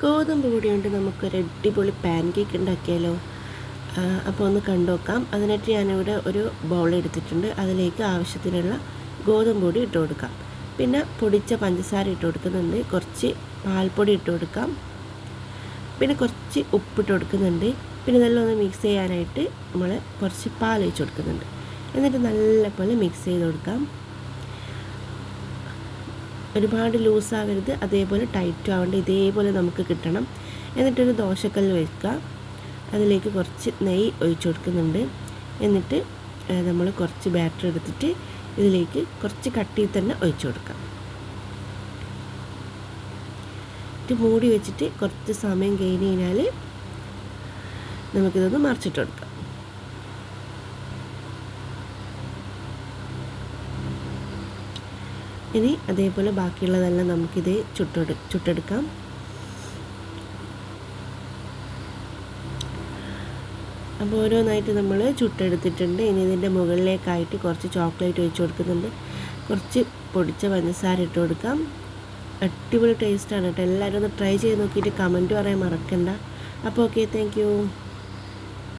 ഗോതമ്പ് പൊടി കൊണ്ട് നമുക്കൊരു അടിപൊളി പാൻ കേക്ക് ഉണ്ടാക്കിയാലോ. അപ്പോൾ ഒന്ന് കണ്ടുനോക്കാം. അതിനായിട്ട് ഞാനിവിടെ ഒരു ബൗൾ എടുത്തിട്ടുണ്ട്. അതിലേക്ക് ആവശ്യത്തിനുള്ള ഗോതമ്പ് പൊടി ഇട്ട് കൊടുക്കാം. പിന്നെ പൊടിച്ച പഞ്ചസാര ഇട്ട് കൊടുക്കുന്നുണ്ട്. കുറച്ച് പാൽപ്പൊടി ഇട്ട് കൊടുക്കാം. പിന്നെ കുറച്ച് ഉപ്പിട്ട് കൊടുക്കുന്നുണ്ട്. പിന്നെ ഇതെല്ലാം ഒന്ന് മിക്സ് ചെയ്യാനായിട്ട് നമ്മൾ കുറച്ച് പാൽ ഒഴിച്ച് കൊടുക്കുന്നുണ്ട്. എന്നിട്ട് നല്ലപോലെ മിക്സ് ചെയ്ത് കൊടുക്കാം. ഒരുപാട് ലൂസാവരുത്, അതേപോലെ ടൈറ്റും ആവേണ്ട, ഇതേപോലെ നമുക്ക് കിട്ടണം. എന്നിട്ടൊരു ദോശക്കല്ല് വയ്ക്കുക. അതിലേക്ക് കുറച്ച് നെയ്യ് ഒഴിച്ച് കൊടുക്കുന്നുണ്ട്. എന്നിട്ട് നമ്മൾ കുറച്ച് ബാറ്റർ എടുത്തിട്ട് ഇതിലേക്ക് കുറച്ച് കട്ടിയിൽ തന്നെ ഒഴിച്ച് കൊടുക്കാം. എന്നിട്ട് മൂടി വെച്ചിട്ട് കുറച്ച് സമയം കഴിഞ്ഞ് കഴിഞ്ഞാൽ നമുക്കിതൊന്ന് മറിച്ചിട്ട് കൊടുക്കാം. ഇനി അതേപോലെ ബാക്കിയുള്ളതെല്ലാം നമുക്കിത് ചുട്ടെടുക്കാം. അപ്പോൾ ഓരോന്നായിട്ട് നമ്മൾ ചുട്ടെടുത്തിട്ടുണ്ട്. ഇനി ഇതിൻ്റെ മുകളിലേക്കായിട്ട് കുറച്ച് ചോക്ലേറ്റ് ഒഴിച്ച് കൊടുക്കുന്നുണ്ട്. കുറച്ച് പൊടിച്ച പഞ്ചസാര ഇട്ട് കൊടുക്കാം. അടിപൊളി ടേസ്റ്റാണ് കേട്ടോ. എല്ലാവരും ഒന്ന് ട്രൈ ചെയ്ത് നോക്കിയിട്ട് കമൻറ്റ് പറയാൻ മറക്കണ്ട. അപ്പോൾ ഓക്കെ, താങ്ക് യു.